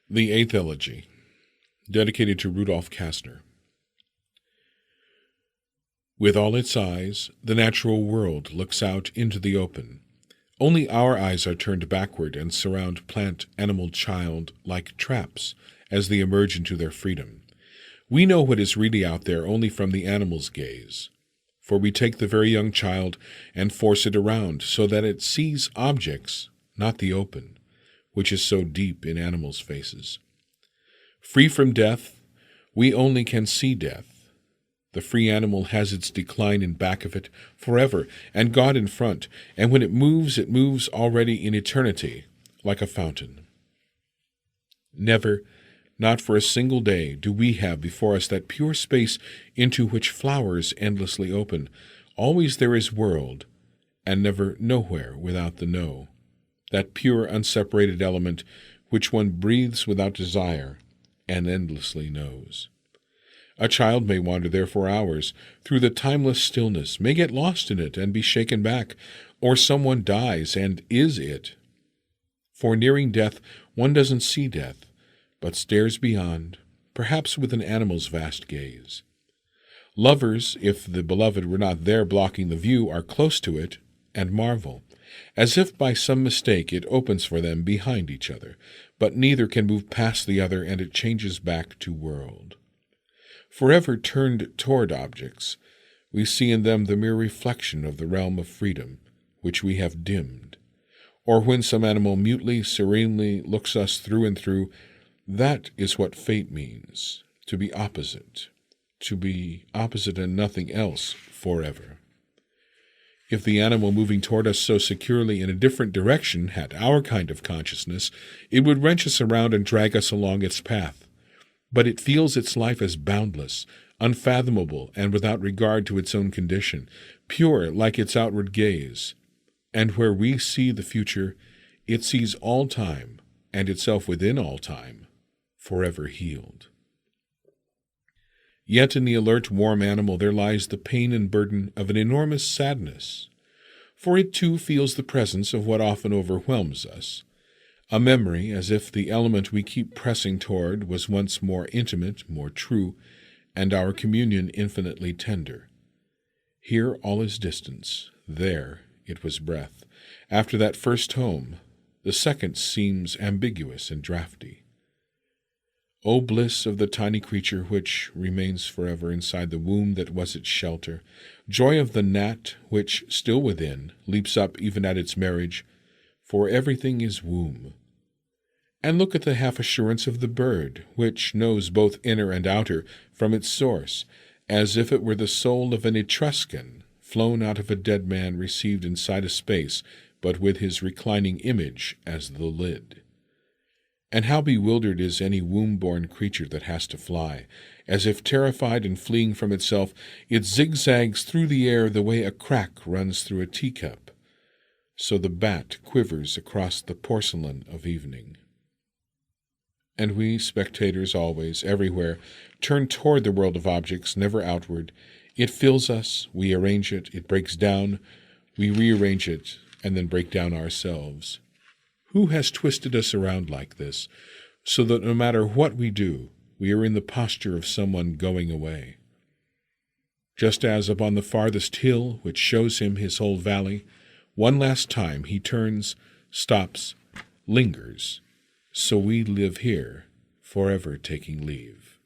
The Eighth Elegy, dedicated to Rudolf Kastner. With all its eyes, the natural world looks out into the open. Only our eyes are turned backward and surround plant, animal, child like traps as they emerge into their freedom. We know what is really out there only from the animal's gaze, for we take the very young child and force it around so that it sees objects, not the open, which is so deep in animals' faces. Free from death, we only can see death. The free animal has its decline in back of it forever, and God in front, and when it moves already in eternity, like a fountain. Never, not for a single day, do we have before us that pure space into which flowers endlessly open. Always there is world, and never nowhere without the no. That pure, unseparated element which one breathes without desire and endlessly knows. A child may wander there for hours, through the timeless stillness, may get lost in it and be shaken back, or someone dies and is it. For nearing death, one doesn't see death, but stares beyond, perhaps with an animal's vast gaze. Lovers, if the beloved were not there blocking the view, are close to it and marvel. As if by some mistake it opens for them behind each other, but neither can move past the other, and it changes back to world. Forever turned toward objects, we see in them the mere reflection of the realm of freedom, which we have dimmed. Or when some animal mutely, serenely looks us through and through, that is what fate means, to be opposite and nothing else forever. If the animal moving toward us so securely in a different direction had our kind of consciousness, it would wrench us around and drag us along its path. But it feels its life as boundless, unfathomable, and without regard to its own condition, pure like its outward gaze. And where we see the future, it sees all time, and itself within all time, forever healed. Yet in the alert, warm animal there lies the pain and burden of an enormous sadness, for it too feels the presence of what often overwhelms us, a memory as if the element we keep pressing toward was once more intimate, more true, and our communion infinitely tender. Here all is distance, there it was breath. After that first home, the second seems ambiguous and draughty. O bliss of the tiny creature which remains forever inside the womb that was its shelter, joy of the gnat which, still within, leaps up even at its marriage, for everything is womb. And look at the half-assurance of the bird, which knows both inner and outer from its source, as if it were the soul of an Etruscan, flown out of a dead man received inside a space, but with his reclining image as the lid. And how bewildered is any womb-born creature that has to fly, as if terrified and fleeing from itself, it zigzags through the air the way a crack runs through a teacup. So the bat quivers across the porcelain of evening. And we, spectators always, everywhere, turn toward the world of objects, never outward. It fills us, we arrange it, it breaks down, we rearrange it, and then break down ourselves. Who has twisted us around like this, so that no matter what we do, we are in the posture of someone going away? Just as upon the farthest hill, which shows him his whole valley, one last time he turns, stops, lingers, so we live here, forever taking leave.